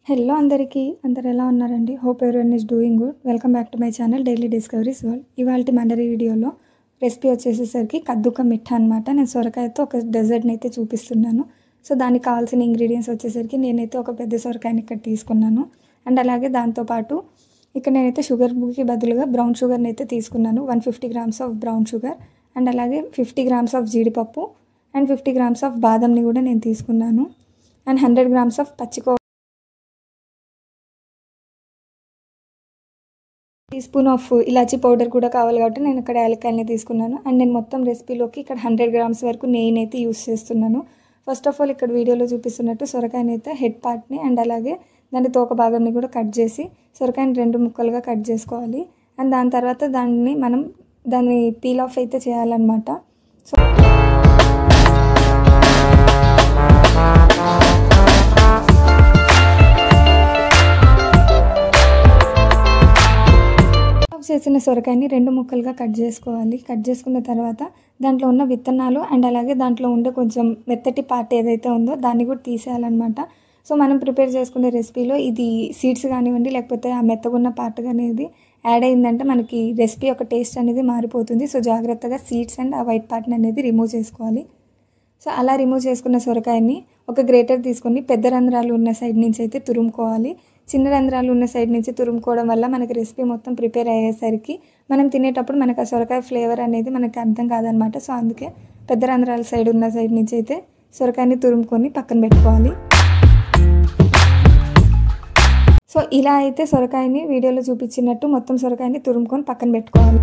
Hello అందరికీ అందరు ఎలా ఉన్నారండి? Hope everyone is doing good. Welcome back to my channel daily discoveries world. ఇవాల్టి మన వీడియోలో రెసిపీ వచ్చేసేసరికి కద్దు కా మిఠా అనమాట. నేను సొరకాయతో ఒక డెజర్ట్ని అయితే చూపిస్తున్నాను. సో దానికి కావాల్సిన ఇంగ్రీడియంట్స్ వచ్చేసరికి నేనైతే ఒక పెద్ద సొరకాయని ఇక్కడ తీసుకున్నాను. అండ్ అలాగే దాంతోపాటు ఇక్కడ నేనైతే షుగర్కి బదులుగా బ్రౌన్ షుగర్ని అయితే తీసుకున్నాను. 150 grams of brown sugar and అలాగే 50 గ్రామ్స్ ఆఫ్ జీడిపప్పు అండ్ 50 గ్రామ్స్ ఆఫ్ బాదంని కూడా నేను తీసుకున్నాను. అండ్ 100 గ్రామ్స్ ఆఫ్ పచ్చికో టీ స్పూన్ ఆఫ్ ఇలాచీ పౌడర్ కూడా కావాలి కాబట్టి నేను ఇక్కడ యాలక్కాయని తీసుకున్నాను. అండ్ నేను మొత్తం రెసిపీలోకి ఇక్కడ 100 గ్రామ్స్ వరకు నెయ్యిని అయితే యూస్ చేస్తున్నాను. ఫస్ట్ ఆఫ్ ఆల్ ఇక్కడ వీడియోలో చూపిస్తున్నట్టు సొరకాయని అయితే హెడ్ పార్ట్ని అండ్ అలాగే దాని తోక భాగంని కూడా కట్ చేసి సొరకాయని 2 ముక్కలుగా కట్ చేసుకోవాలి. అండ్ దాని తర్వాత దాన్ని పీల్ ఆఫ్ అయితే చేయాలన్నమాట. సో చేసిన సొరకాయని 2 ముక్కలుగా కట్ చేసుకోవాలి. కట్ చేసుకున్న తర్వాత దాంట్లో ఉన్న విత్తనాలు అండ్ అలాగే దాంట్లో ఉండే కొంచెం మెత్తటి పార్ట్ ఏదైతే ఉందో దాన్ని కూడా తీసేయాలన్నమాట. సో మనం ప్రిపేర్ చేసుకునే రెసిపీలో ఇది సీడ్స్ కానివ్వండి లేకపోతే ఆ మెత్తగున్న పార్ట్ అనేది యాడ్ అయిందంటే మనకి రెసిపీ యొక్క టేస్ట్ అనేది మారిపోతుంది. సో జాగ్రత్తగా సీడ్స్ అండ్ ఆ వైట్ పార్ట్ని అనేది రిమూవ్ చేసుకోవాలి. సో అలా రిమూవ్ చేసుకున్న సొరకాయని ఒక గ్రేటర్ తీసుకొని పెద్ద రంధ్రాలు ఉన్న సైడ్ నుంచి అయితే తురుముకోవాలి. చిన్న రంధ్రాలు ఉన్న సైడ్ నుంచి తురుముకోవడం వల్ల మనకి రెసిపీ మొత్తం ప్రిపేర్ అయ్యేసరికి మనం తినేటప్పుడు మనకు ఆ సొరకాయ ఫ్లేవర్ అనేది మనకి అర్థం కాదనమాట. సో అందుకే పెద్ద రంధ్రాల సైడ్ ఉన్న సైడ్ నుంచి అయితే సొరకాయని తురుముకొని పక్కన పెట్టుకోవాలి. సో ఇలా అయితే సొరకాయని వీడియోలో చూపించినట్టు మొత్తం సొరకాయని తురుముకొని పక్కన పెట్టుకోవాలి.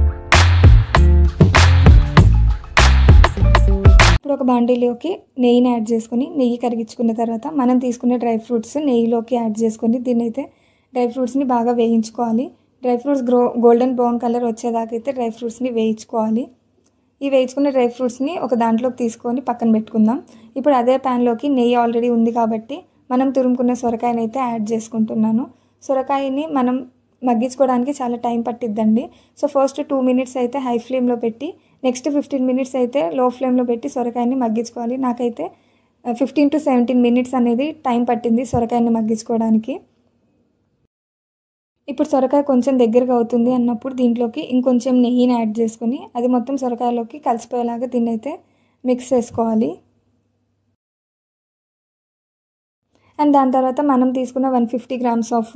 ఇప్పుడు ఒక బాండీలోకి నెయ్యిని యాడ్ చేసుకొని నెయ్యి కరిగించుకున్న తర్వాత మనం తీసుకునే డ్రై ఫ్రూట్స్ నెయ్యిలోకి యాడ్ చేసుకొని దీన్ని అయితే డ్రై ఫ్రూట్స్ని బాగా వేయించుకోవాలి. Dry fruits golden brown colour వచ్చేదాకా అయితే డ్రై ఫ్రూట్స్ని వేయించుకోవాలి. ఈ వేయించుకున్న డ్రై ఫ్రూట్స్ని ఒక దాంట్లోకి తీసుకొని పక్కన పెట్టుకుందాం. ఇప్పుడు అదే ప్యాన్లోకి నెయ్యి ఆల్రెడీ ఉంది కాబట్టి మనం తురుముకున్న సొరకాయని అయితే యాడ్ చేసుకుంటున్నాను. సొరకాయని మనం మగ్గించుకోవడానికి చాలా టైం పట్టిద్దండి. సో ఫస్ట్ 2 మినిట్స్ అయితే హై ఫ్లేమ్లో పెట్టి నెక్స్ట్ 15 మినిట్స్ అయితే లో ఫ్లేమ్లో పెట్టి సొరకాయని మగ్గించుకోవాలి. నాకైతే 15 to 17 మినిట్స్ అనేది టైం పట్టింది సొరకాయని మగ్గించుకోవడానికి. ఇప్పుడు సొరకాయ కొంచెం దగ్గరగా అవుతుంది అన్నప్పుడు దీంట్లోకి ఇంకొంచెం నెయ్యిని యాడ్ చేసుకొని అది మొత్తం సొరకాయలోకి కలిసిపోయేలాగా దీన్ని అయితే మిక్స్ చేసుకోవాలి. అండ్ దాని తర్వాత మనం తీసుకున్న 150 గ్రామ్స్ ఆఫ్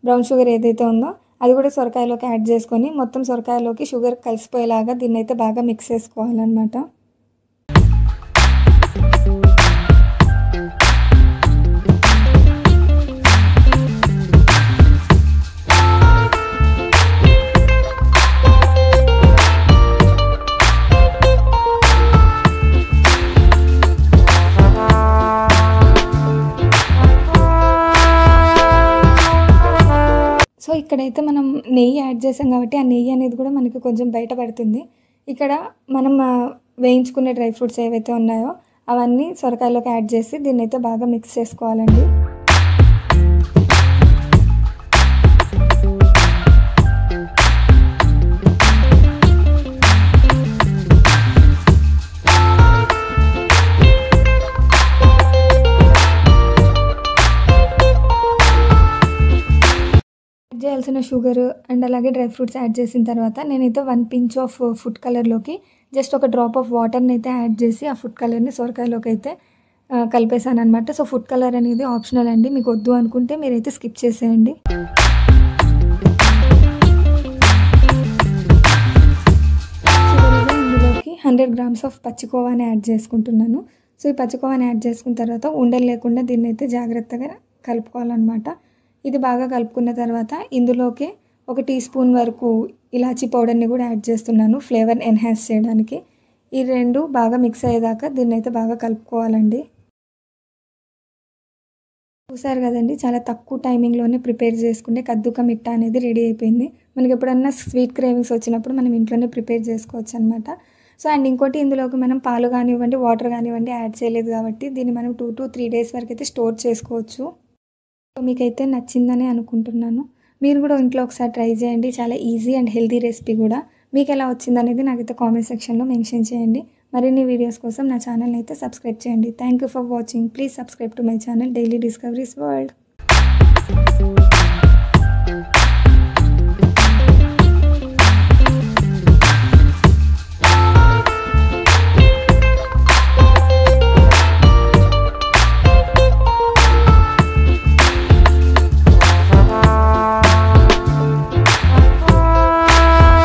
బ్రౌన్ షుగర్ ఏదైతే ఉందో అది కూడా సొరకాయలోకి యాడ్ చేసుకొని మొత్తం సొరకాయలోకి షుగర్ కలిసిపోయేలాగా దీన్ని అయితే బాగా మిక్స్ చేసుకోవాలన్నమాట. సో ఇక్కడైతే మనం నెయ్యి యాడ్ చేసాం కాబట్టి ఆ నెయ్యి అనేది కూడా మనకి కొంచెం బయటపడుతుంది. ఇక్కడ మనం వేయించుకునే డ్రై ఫ్రూట్స్ ఏవైతే ఉన్నాయో అవన్నీ సొరకాయలోకి యాడ్ చేసి దీన్ని అయితే బాగా మిక్స్ చేసుకోవాలండి. చేయాల్సిన షుగర్ అండ్ అలాగే డ్రై ఫ్రూట్స్ యాడ్ చేసిన తర్వాత నేనైతే 1 pinch ఆఫ్ ఫుడ్ కలర్లోకి జస్ట్ ఒక డ్రాప్ ఆఫ్ వాటర్ని అయితే యాడ్ చేసి ఆ ఫుడ్ కలర్ని సొరకాయలోకి అయితే కలిపేసాను అనమాట. సో ఫుడ్ కలర్ అనేది ఆప్షనల్ అండి, మీకు వద్దు అనుకుంటే మీరైతే స్కిప్ చేసేయండి. ఇందులోకి 100 గ్రామ్స్ ఆఫ్ పచ్చికోవాని యాడ్ చేసుకుంటున్నాను. సో ఈ పచ్చికోవాని యాడ్ చేసుకున్న తర్వాత ఉండలు లేకుండా దీన్ని అయితే జాగ్రత్తగా కలుపుకోవాలన్నమాట. ఇది బాగా కలుపుకున్న తర్వాత ఇందులోకి 1 టీ స్పూన్ వరకు ఇలాచీ పౌడర్ని కూడా యాడ్ చేస్తున్నాను ఫ్లేవర్ ఎన్హాన్స్ చేయడానికి. ఈ 2 బాగా మిక్స్ అయ్యేదాకా దీన్ని అయితే బాగా కలుపుకోవాలండి. చూసారు కదండి, చాలా తక్కువ టైమింగ్లోనే ప్రిపేర్ చేసుకుంటే కద్దు కా మిఠా అనేది రెడీ అయిపోయింది. మనకి ఎప్పుడన్నా స్వీట్ క్రేవింగ్స్ వచ్చినప్పుడు మనం ఇంట్లోనే ప్రిపేర్ చేసుకోవచ్చు అనమాట. సో అండ్ ఇంకోటి ఇందులోకి మనం పాలు కానివ్వండి వాటర్ కానివ్వండి యాడ్ చేయలేదు కాబట్టి దీన్ని మనం 2 to 3 days వరకు అయితే స్టోర్ చేసుకోవచ్చు. సో మీకైతే నచ్చిందని అనుకుంటున్నాను. మీరు కూడా ఇంట్లో ఒకసారి ట్రై చేయండి. చాలా ఈజీ అండ్ హెల్తీ రెసిపీ కూడా. మీకు ఎలా వచ్చిందనేది నాకైతే కామెంట్ సెక్షన్లో మెన్షన్ చేయండి. మరిన్ని వీడియోస్ కోసం నా ఛానల్ని అయితే సబ్స్క్రైబ్ చేయండి. Thank you for watching. Please subscribe to my channel daily discoveries world.